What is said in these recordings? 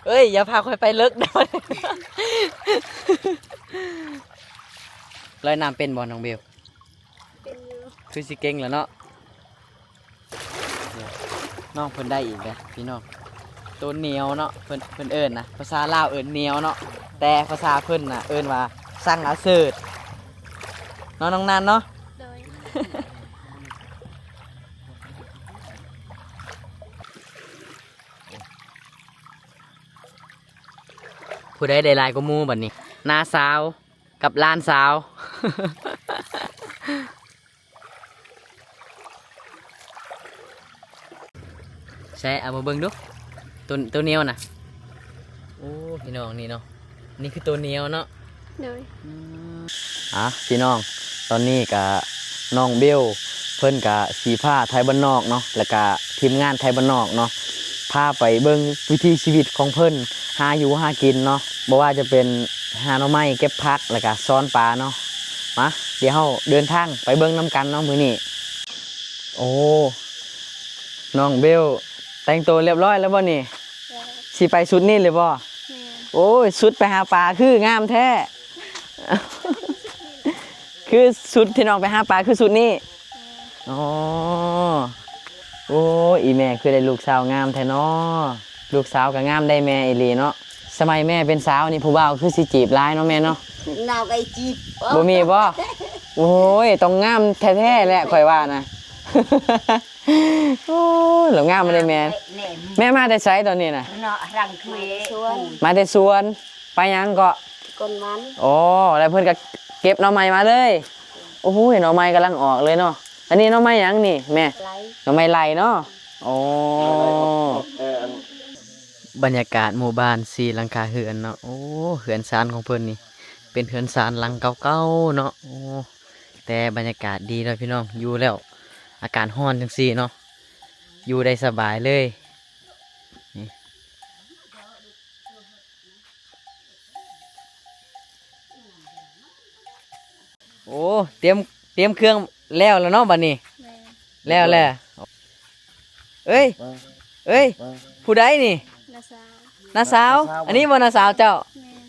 เอ้ยอย่าพาคอยไปเลิกเดี๋ยวลอยน้ำเป็นบ่น้องเบลเป็นอยู่คือสิเก่งแล้วเนาะน้องเพิ่นได้อีกเลยพี่น้องตัวเหนียวเนาะเพิ่นเอิ้นนะภาษาลาวเอิ้นเหนียวเนาะแต่ภาษาเพิ่นน่ะเอิ้นว่าสั่งอาเสิร์ตเนาะน้องนันเนาะโดย ผู้ใดได้หลายก็มู่บัดนี้น้าสาวกับหลานสาว ใช่เอามาเบิ่งดูตัวเหนียวน่ะโอ้พี่น้องนี่เนาะนี่คือตัวเหนียวเนาะ โดย พี่น้องตอนนี้กับน้องเบลเพิ่นกับสีผ้าไทยบ้านนอกเนาะแล้วก็ทีมงานไทยบ้านนอกเนาะพาไปเบิ่งวิถีชีวิตของเพิ่นหาอยู่หากินเนาะบ่ว่าจะเป็นหาหน่อไม้เก็บผักแล้วก็ซ้อนปลาเนาะมาเดี๋ยวเราเดินทางไปเบิ่งน้ำกันเนาะมื้อนี้โอ้น้องเบลแต่งตัวเรียบร้อยแล้วบ่นี่ แล้ว สิไปสุดนี่เลยบ่ แม่ โอ้ยสุดไปหาปลาคืองามแท้ คือสุดที่น้องไปหาปลาคือสุดนี่อ๋อโอ้อีแม่คือได้ลูกสาวงามแท้เนาะลูกสาวก็งามได้แม่อีหลีเนาะสมัยแม่เป็นสาวนี่ผู้บ่าวคือสิจีบหลายเนาะแม่เนาะ nào cái chip บ่มีบ่โอ้ยต้องงามแท้ๆแหละข่อยว่านะ โอ้ยแล้วงามมาได้แม่ แม่มาแต่ไสตอนนี้น่ะ nó răng thuê Xuân มาแต่สวนไปหยังก็ con mắn โอ้แล้วเพื่อนก็เก็บหน่อไม้มาเลย โอ้โหหน่อไม้กำลังออกเลยเนาะ อันนี้หน่อไม้หยังนี่แม่ lấy หน่อไม้ไหลเนาะโอ้บรรยากาศหมู่บ้านสีหลังคาเฮือนเนาะ โอ้เฮือนซานของเพิ่นนี่ เป็นเฮือนซานหลังเก่าๆเนาะ โอ้แต่บรรยากาศดีเลยพี่น้อง อยู่แล้ว อากาศร้อนจังซี่เนาะ อยู่ได้สบายเลยนี่โอ้เตรียมเครื่องแล้วเนาะบัดนี้ mẹ แล้วเอ้ย เอ้ย ผู้ใดนี่ là sao น้าสาว อันนี้บ่น้าสาวเจ้า mẹ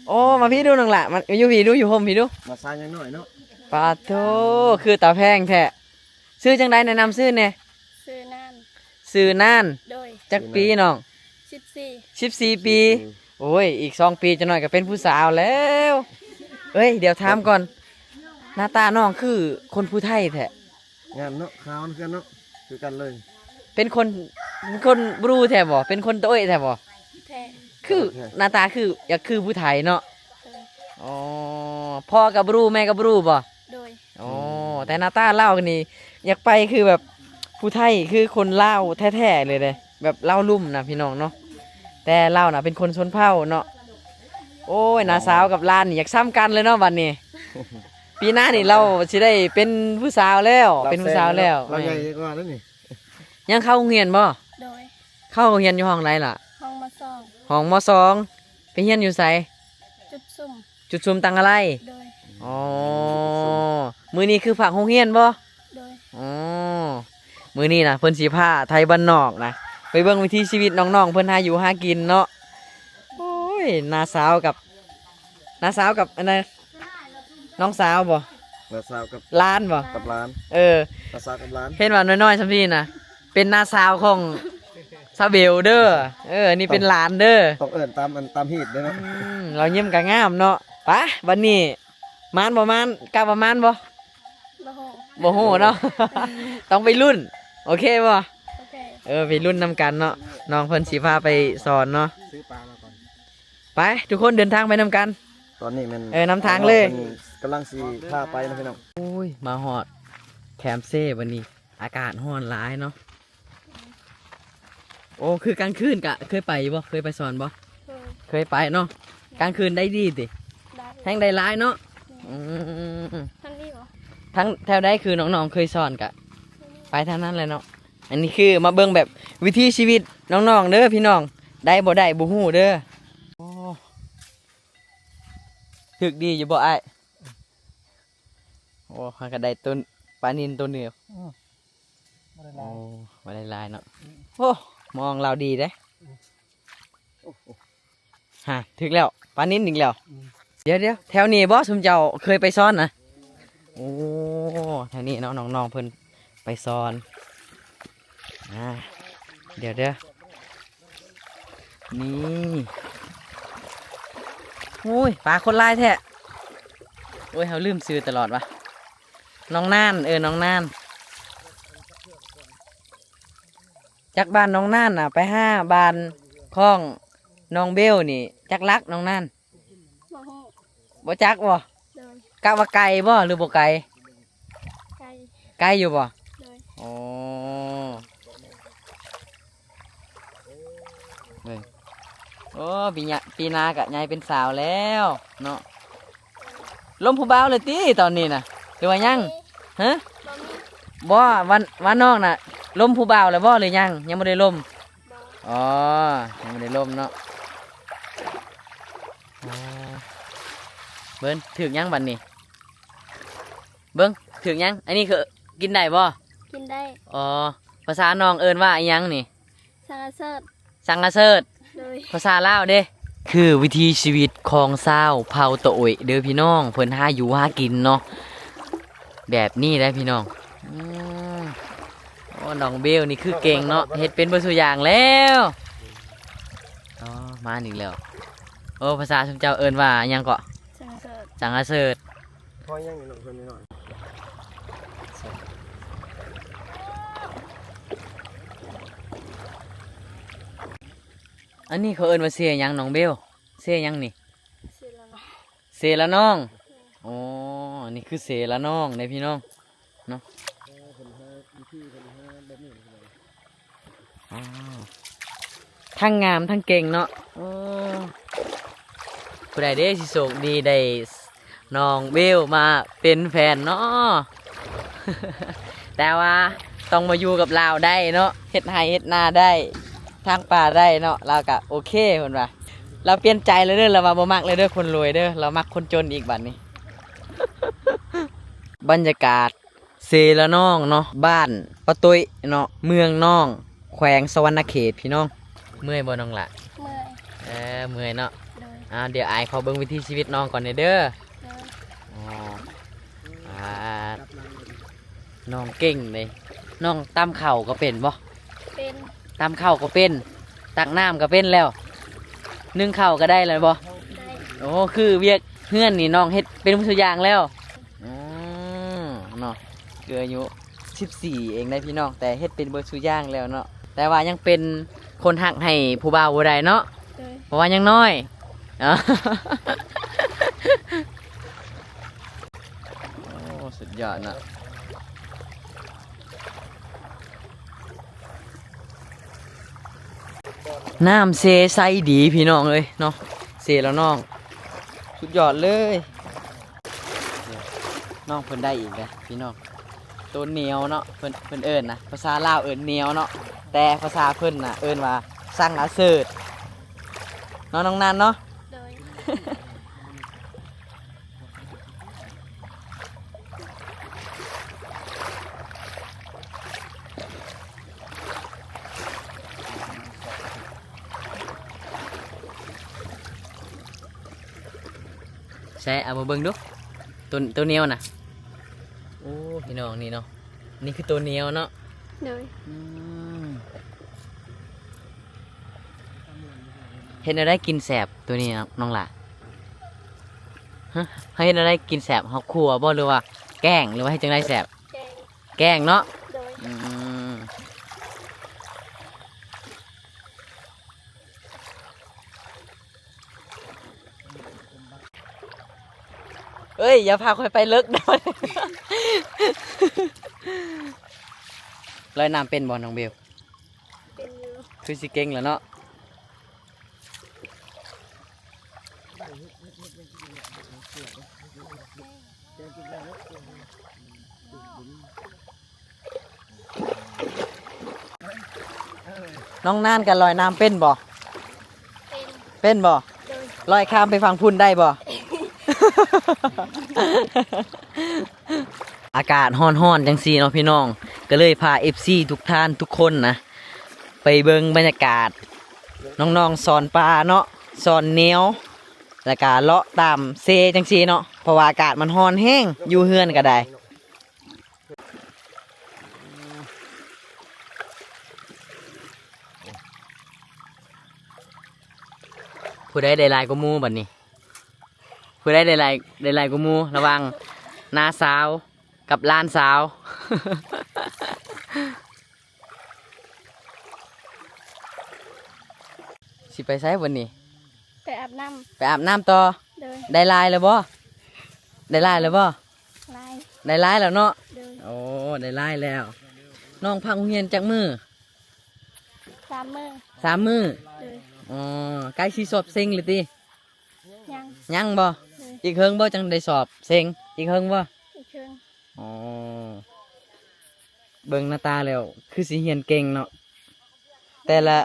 โอ้มาพี่ดูหนังละมันอยู่พี่ดูอยู่ห่มพี่ดู มาซายังหน่อยเนาะ ปาโธคือตาแพงแท้ซื้อจังไดแนะนำซื้อแหน่ sư nan ซื้อนาน đôi จักปีน้อง chip xì 14 ปี โอ้ย อีก2 ปีจะหน่อยก็เป็นผู้สาวแล้ว เอ้ย เดี๋ยวถามก่อน หน้าตาน้องคือคนผู้ไทยแท้ งานเนาะขาวนั่นกันเนาะคือกันเลย เป็นคนบรูแท้บ่เป็นคนโต้ยแท้บ่ thè คือหน้าตาคืออยากคือผู้ไทยเนาะ đôi อ๋อพ่อกับบรูแม่กับบรูบ่ đôi อ๋อแต่หน้าตาเล่าวนี่อยากไปคือแบบผู้ไทยคือคนเล่าวแท้ๆเลยเลยแบบเล่าวลุ่มนะพี่น้องเนาะแต่เล่าวน่ะเป็นคนชนเผ่าเนาะโอ้ยน้าสาวกับหลานนี่อยากซ้ำกันเลยเนาะวันนี้ ปีหน้านี่เราสิได้เป็นผู้สาวแล้วเป็นผู้สาวแล้ว เราใหญ่กว่าแล้วนี่ ยังเข้าโรงเรียนบ่ đôi เข้าโรงเรียนอยู่ห้องไหนล่ะ không mà song ห้องมสองไปเรียนอยู่ไส chúc sum จุดชุมตังอะไร đôi อ๋อมื้อนี้คือฝากโรงเรียนบ่ đôi อ๋อมื้อนี้นะเพิ่นสิพาไทยบ้านนอกนะไปเบิ่งวิถีชีวิตน้องๆเพิ่นหาอยู่หากินเนาะโอ้ยน้าสาวกับอันนั้นน้องสาวบ่ นาซาวกับ หล้านบ่ กับร้าน เออ นาซาวกับร้าน เห็นว่าน้อยๆซัมพี่นะเป็นน้าสาวของซาเบลเด้อนี่เป็นหลานเด้อ ต้องเอิ้นตามฮีดเด้อเนาะ เรายิ้มกะงามเนาะไปวันนี้มานบ่มานกล้าบ่มานบ่ bà hộ บ่ฮู้เนาะ ต้องไปรุ่นโอเคบ่ ok ไปรุ่นนำกันเนาะน้องเพิ่นสิพาไปสอนเนาะ ซื้อปลามาก่อน ไปทุกคนเดินทางไปนำกัน ตอนนี้มัน นำทางเลย กำลังสีพาไปนะพี่น้อง โอ้ยมาฮอดแคมป์เซ่วันนี้ อากาศร้อนหลายเนาะโอ้คือกลางคืนกะเคยไปบ่เคยไปสอนบ่ thôi เคยไปเนาะกลางคืนได้ดีติ đã แห่งได้หลายเนาะอืม thằng đi hả ทั้งแถวได้คือน้องๆเคยสอนกะ ไปทางนั้นเลยเนาะอันนี้คือมาเบิ่งแบบวิถีชีวิตน้องๆเด้อพี่น้องได้บ่ได้บ่ฮู้เด้อโอ้ถึกดีอยู่บ่อ้ายโอ้มันก็ได้ต้นปลานิลตัวเดียวโอ้บ่ได้หลายเนาะโอ้มองเราดีเด้ ฮะถึกแล้วปลานิ้นอีกแล้วเดี๋ยวแถวนี้บ่ซุมเจ้าเคยไปซ้อนนะโอ้แถวนี้เนาะน้องๆเพิ่นไปซ้อนเดี๋ยวนี่โอ้ยปลาคนลายแท้โอ้ยเขาลืมซื้อตลอดวะน้องน่านน้องน่านจากบ้านน้องน่านน่ะไป5บ้านคลองน้องเบลนี่จักรักน้องน่าน บ่ฮู้ บ่จักบ่ โดย กะว่าไกลบ่หรือบ่ไกล ไก่ ไกลอยู่บ่ โดย อ๋อเบิ่งโอ้ปีหนากะยายเป็นสาวแล้วเนาะลมผู้บ่าวเลยติตอนนี้น่ะหรือว่ายังฮะ บ่มี บ่วันนอกน่ะลมผู้บ่าวแล้วบ่หรือยังบ่ได้ลม บ่ อ๋อยังบ่ได้ลมเนาะอ๋อเบิ่งถึกยังบัดนี้เบิ่งถึกยังอันนี้คือกินได้บ่ กินได้ อ๋อภาษาน้องเอิ้นว่าอิหยังนี่ สังกะเสิร์ต สังกะเสิร์ต โดย ภาษาลาวเด้คือวิถีชีวิตของชาวเผ่าตะโอยเด้อพี่น้องเพิ่นหาอยู่หากินเนาะแบบนี้ได้พี่น้องโอ้น้องเบลนี่คือเก่งเนาะเฮ็ดเป็นเบ่ซุอย่างแล้วอ๋อมาอีกแล้วโอ้ภาษาชุมเจ้าเอิ้นว่าอิหยังเกาะ สังกะเสิร์ต สังกะเสิร์ต พอยังอยู่หน่อยเพิ่นนิดหน่อย อันนี้เขาเอิ้นว่าเสียหยังน้องเบลเสียหยังนี่ สิละเนาะ เสละน้องอ๋ออันนี้คือเสละน้องนะพี่น้องเนาะอ๋อทั้งงามทั้งเก่งเนาะโอ้ผู้ใดได้สิโชคดีได้น้องเบลมาเป็นแฟนเนาะ แต่ว่าต้องมาอยู่กับเราได้เนาะเฮ็ดไร่เฮ็ดนาได้ทางป่าได้เนาะเราก็โอเคเพิ่นว่าเราเปลี่ยนใจเลยเด้อเรามาบ่มักเลยเด้อคนรวยเด้อเรามักคนจนอีกบัดนี้ บรรยากาศเซละน้องเนาะบ้านปะตุยเนาะเมืองน้องแขวงสวรรณเขตพี่น้องเมื่อยบ่น้องละ เมื่อย เมื่อยเนาะ โดย เดี๋ยวอายขอเบิ่งวิถีชีวิตน้องก่อนเด้อ โดย อ๋อน้องเก่งเลยน้องตำเข่าวก็เป็นบ่ เป็น ตำข้าวก็เป็นตักน้ำก็เป็นแล้วนึ่งข้าวก็ได้เลยบ่ ได้ โอ้คือเวียกเฮือนนี่น้องเฮ็ดเป็นทุกอย่างแล้วเนาะเกิดอายุ14เองได้พี่น้องแต่เฮ็ดเป็นเบิดทุกอย่างแล้วเนาะแต่ว่ายังเป็นคนหักให้ผู้บ่าวบ่ได้เนาะ โดย เพราะว่ายังน้อยอ๋อ โอ้สุดยอดเนาะน้ำเซใสดีพี่น้องเลยเนาะเซแล้วน้องสุดยอดเลยน้องเพิ่นได้อีกเลยพี่น้องตัวเหนียวเนาะเพิ่นเอิ้นนะภาษาลาวเอิ้นเหนียวเนาะแต่ภาษาเพิ่นน่ะเอิ้นว่าสั่งอาเสิร์ตเนาะน้องนันเนาะ โดย ใช่เอามาเบิ่งดูตัวเหนียวน่ะโอ้พี่น้องนี่เนาะนี่คือตัวเหนียวเนาะ โดย เห็นอะไรกินแสบตัวนี้น้องหล่ะฮะให้เห็นอะไรกินแสบเฮาครัวบ่หรือว่าแกล้งหรือว่าให้จังไดแสบ แกง แกล้งเนาะ โดย เอ้ยอย่าพาค่อยไปเลิกนะ ลอยน้ำเป็นบ่น้องเบล เป็นอยู่ คือสิเก่งแล้วเนาะน้องน่านกันลอยน้ำเป็นบ่ เป็น เป็นบ่ โดย ลอยข้ามไปฝั่งพุ่นได้บ่ อากาศร้อนๆจังซี่เนาะพี่น้องก็เลยพา FC ทุกท่านทุกคนนะไปเบิ่งบรรยากาศน้องๆสอนปลาเนาะ สอนเหนียวแล้วก็เลาะตามเซจังซี่เนาะเพราะว่าอากาศมันร้อนแห้งอยู่เฮือนก็ได้ผู้ใดได้หลายกว่าหมู่บัดนี้ผู้ใดได้หลายกว่าหมู่ระวังน้าสาวกับหล้านสาว สิไปไสวันนี้ ไปอาบน้ ไปอาบน้ำต่อ ำโดย ได้ลายแล้วบ่ได้ลายแล้วบ่ ลาย ได้ลายแล้วเนาะ โดย โอ้ได้ลายแล้วน้องพักโรงเรียนจากมือ 3 มื้อ 3 มื้อ โดย อ๋อใกล้สิสอบเซ็งเลยติ ยัง ยังบ่ โดย อีกเฮิงบ่จังได้สอบเซ็งอีกเฮิงบ่ อีกเชิง อ๋อเบิ่งหน้าตาแล้วคือสิเรียนเก่งเนาะแต่ละ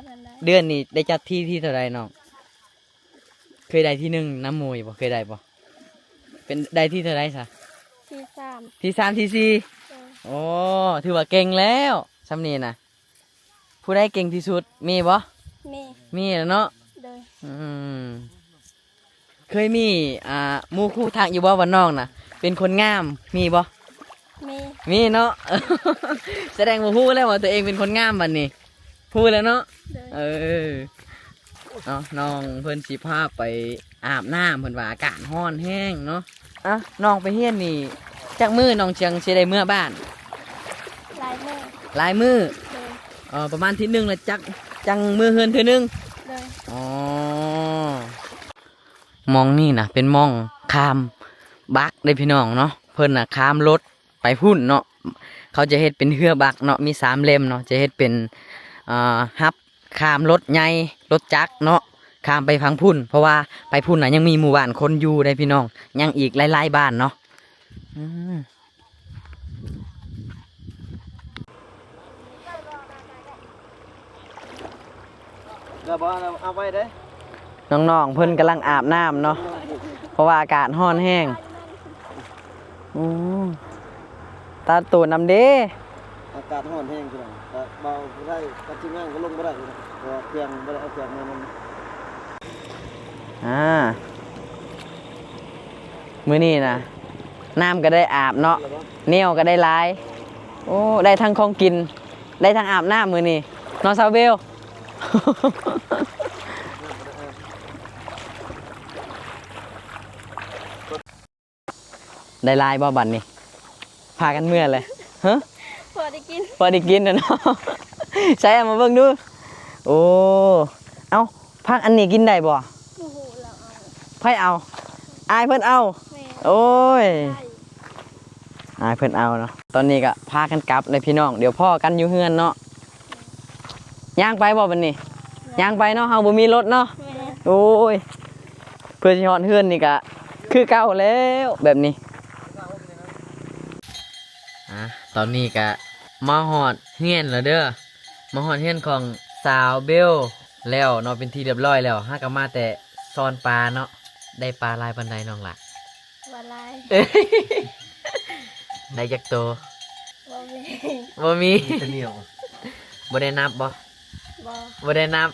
เดือนนี่ได้จัดที่เท่าใดน้องเคยได้ที่1น้ำมวยบ่เคยได้บ่เป็นได้ที่เท่าใดซะ ที่3ที่3ที่4 โดย โอ้ถือว่าเก่งแล้วสำนีนะผู้ได้เก่งที่สุดมีบ่ มี มีแล้วเนาะ โดย อืมเคยมีหมู่คู่ทางอยู่บ่วันน้องน่ะ เป็นคนงามมีบ่ มี มีเนาะ แสดงว่าฮู้แล้วว่าตัวเองเป็นคนงามบัดนี้ฮู้แล้วเนาะ โดย เออเนาะน้องเพิ่นสิพาไปอาบน้ำเพิ่นว่าอากาศร้อนแห้งเนาะอ่ะน้องไปเฮียนนี่จักมื้อน้องเชียงสิได้เมื่อบ้าน ลายมือ หลายมื้อ โดย ประมาณที่หนึ่งแล้วจังมือเฮือนเทื่อนึง โดย อ๋อมองนี่นะเป็นมองคามบักได้พี่น้องเนาะเพิ่นน่ะคามรถไปพุ่นเนาะเขาจะเฮ็ดเป็นเรือบักเนาะมี3เล่มเนาะจะเฮ็ดเป็นฮับคามรถใหญ่รถจักรเนาะคามไปพังพุ่นเพราะว่าไปพุ่นน่ะยังมีหมู่บ้านคนอยู่ได้พี่น้องยังอีกหลายๆบ้านเนาะอืม แล้วบ่เอาไว้เด้ น้องๆเพิ่นกำลังอาบน้ำเนาะเพราะว่าอากาศร้อนแห้งอืมตาตูดน้ำเด้ อากาศร้อนแห้งพี่น้องก็เบาบ่ได้ก็ทีมงานก็ลงบ่ได้พี่น้องเพราะว่าเครื่องบ่ได้เอาเครื่องมามัน มื้อนี้นะน้ำก็ได้อาบเนาะเหนียวก็ได้หลายโอ้ได้ทั้งของกิน ได้ทั้งอาบน้ำมื้อนี้นอนซาวเบล ได้หลายบ่บัดนี้พากันเมื่อเลยฮะ พอได้กิน พอได้กินนะเนาะ ใช้เอามาเบิ่งดูโอ้เอ้าพักอันนี้กินได้บ่ โอ้โหเราเอา ไผเอาอายเพิ่นเอา แม่ โอ้ย ได้ อายเพิ่นเอาเนาะตอนนี้ก็พากันกลับเลยพี่น้องเดี๋ยวพ่อกันอยู่เฮือนเนาะย่างไปบ่บัดนี้ย่างไปเนาะเฮาบ่มีรถเนาะ แม่ โอ้ยเพื่อสิฮอดเฮือนนี่ก็คือเก่าแล้วแบบนี้ตอนนี้ก็มาฮอดเฮือนแล้วเด้อมาฮอดเฮือนของสาวเบลแล้วเนาะเป็นที่เรียบร้อยแล้วฮาก็มาแต่ซ่อนปลาเนาะได้ปลาหลายปานใดน้องล่ะ ว่าลาย ได้จักโตว บ่มี บ่มี จะเหนียว บ่ได้นับบ่ บ่ บ่ได้นับ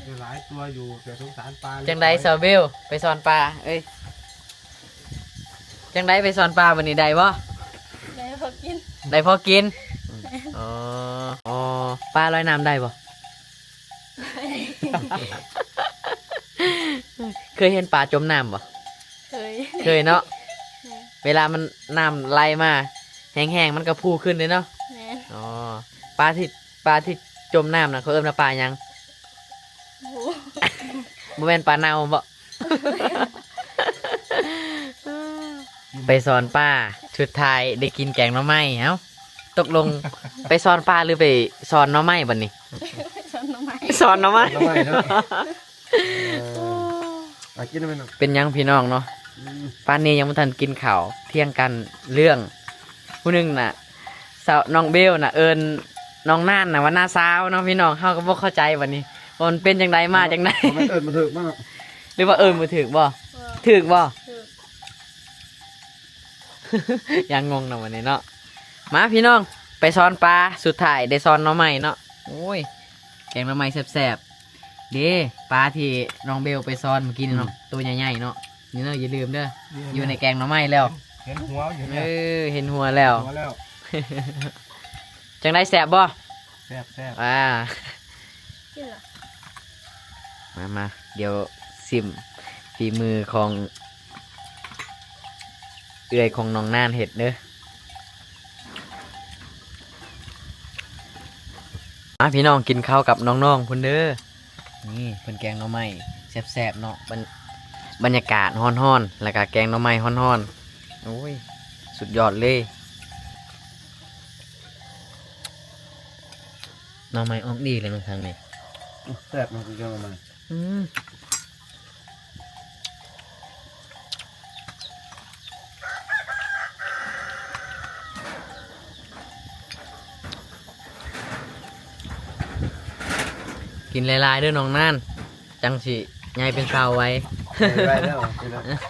มีหลายตัวอยู่แต่สงสารปลา จังไดสาวเบลไปสอนปลาเอ้ยจังไดไปสอนปลาวันนี้ได้บ่ ได้พอกิน ได้พอกินอ๋ออ๋อปลาลอยน้ำได้บ่ เคยเห็นปลาจมน้ำบ่ เคย เคยเนาะเวลามันน้ำไหลมาแห้งๆมันก็พูขึ้นเลยเนาะ แม่ อ๋อปลาที่จมน้ำน่ะเขาเอิ้นว่าปลาหยัง โอ้โห บ่แม่นปลาเน่าบ่ ไปสอนป้าชุดไทยได้กินแกงหน่อไม้เอ้าตกลง ไปสอนป้าหรือไปสอนหน่อไม้บัดนี้ สอนน้องใหม่ สอนหน่อไม้ น้ำไม้เนาะกินได้ไหมเนาะ เป็นหยังพี่น้องเนาะป้านนี้ยังไม่ทันกินข้าวเที่ยงกันเรื่องผู้หนึงน่ะสาวน้องเบลน่ะเอิญน้องน่านน่ะว่าหน้าสาวเนาะพี่น้องเฮาก็บ่เข้าใจวันนี้ว่ามันเป็นจังไดมาจังได มันเอิ้นมาถึกมาก หรือว่าเอิญบ่ถึกบ่ บ่ ถึกบ่ ถูก ยังงงนะวันนี้เนาะมาพี่น้องไปซ้อนปลาสุดท้ายได้ซ้อนหน่อไม้เนาะโอ้ยแกงหน่อไม้แซ่บๆ เด้ปลาที่น้องเบลไปซ้อนเมื่อกี้นี่เนาะตัวใหญ่ๆเนาะนี่เนาะอย่าลืมเด้ออยู่ในแกงหน่อไม้แล้ว เห็นหัวอยู่ เอ เนี่ย อเห็นหัวแล้ว หัวแล้ว จังได้แสบบ่ แซ่บแซ่บ กินเหรอ มาเดี๋ยวซิมฝีมือของเอื้อยของน้องน่านเห็ดเด้อพี่น้องกินข้าวกับน้องๆพุ่นเด้อนี่เพิ่นแกงหน่อไม้แซ่บๆเนาะบรรยากาศฮ้อนๆแล้วก็แกงหน่อไม้ฮ้อนๆโอ้ยสุดยอดเลยหน่อไม้ออกดีเลยน้องทางนี้ แซ่บมันคือจังมา กินหลายๆเด้อน้องน่านจังสิใหญ่เป็นสาวไว้ ไปแล้ว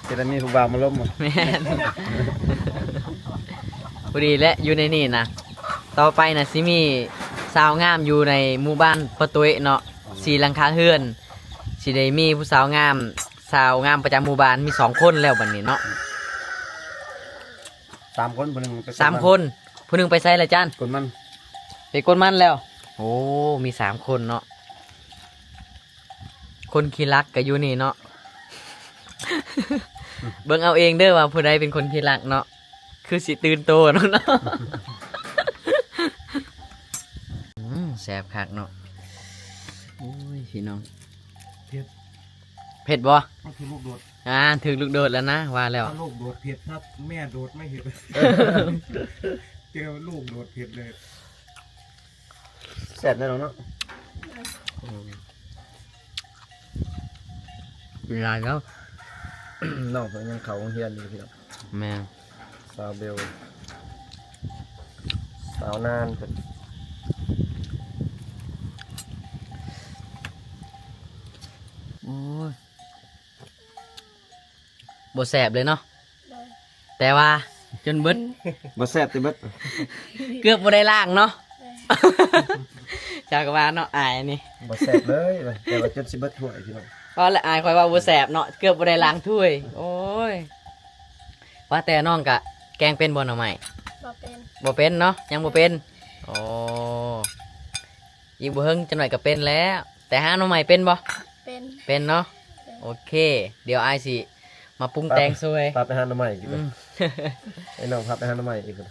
จะได้มีผู้บ่าวมาล้มหมด แม่นพอดีและอยู่ในนี่นะต่อไปนะสิมีสาวงามอยู่ในหมู่บ้านปะตุ้ยเนาะสีหลังคาเฮือนสิได้มีผู้สาวงามประจำหมู่บ้านมี2 คนแล้วบัดนี้เนาะ 3 คนคนหนึงไป 3 คนผู้หนึงไปไสละจัน คนมัน ไปกดมันแล้วโอ้มี3 คนเนาะคนขี้รักก็อยู่นี่เนาะ เบิ่งเอาเองเด้อว่าผู้ใดเป็นคนขี้รักเนาะคือสิตื่นโตเนาะ แซ่บคักเนาะโอ้ยพี่น้องเผ็ดบ่ ก็คือลูกโดด ถึงลูกโดดแล้วนะว่าแล้ว ถ้าลูกโดดเผ็ดถ้าแม่โดดไม่เผ็ดเจอลูกโดดเผ็ดเลย แซ่บแน่นอนเนาะ เวลาแล้ว น้องเพิ่นยังเข้าโรงเรียนอยู่พี่น้อง แม่ สาวเบลสาวนานเพิ่น โอ้ยบ่แซ่บเลยเนาะ เลย แต่ว่าจนเบิด บ่แซ่บติเบิด เกือบบ่ได้ล้างเนาะ เลย จากว่าเนาะอายนี่ บ่แซ่บเลยแต่ว่าจนสิเบิดถ้วยพี่น้อง ก็ละอายคอยว่าบ่แซ่บเนาะเกือบบ่ได้ล้างถ้วย โอ้ยว่าแต่น้องกะแกงเป็นบ่หน่อไม้ บ่เป็น บ่เป็นเนาะยังบ่เป็นโอ้อีกบ่เฮิงจังหน่อยก็เป็นแล้ว แต่หาหน่อไม้เป็นบ่ เป็น เป็นเนาะ เป็น โอเค เดี๋ยวอายสิมาปรุงแต่งซวย พาไปหาหน่อไม้อีก อืม ไอ้น้องพาไปหาหน่อไม้อีกคน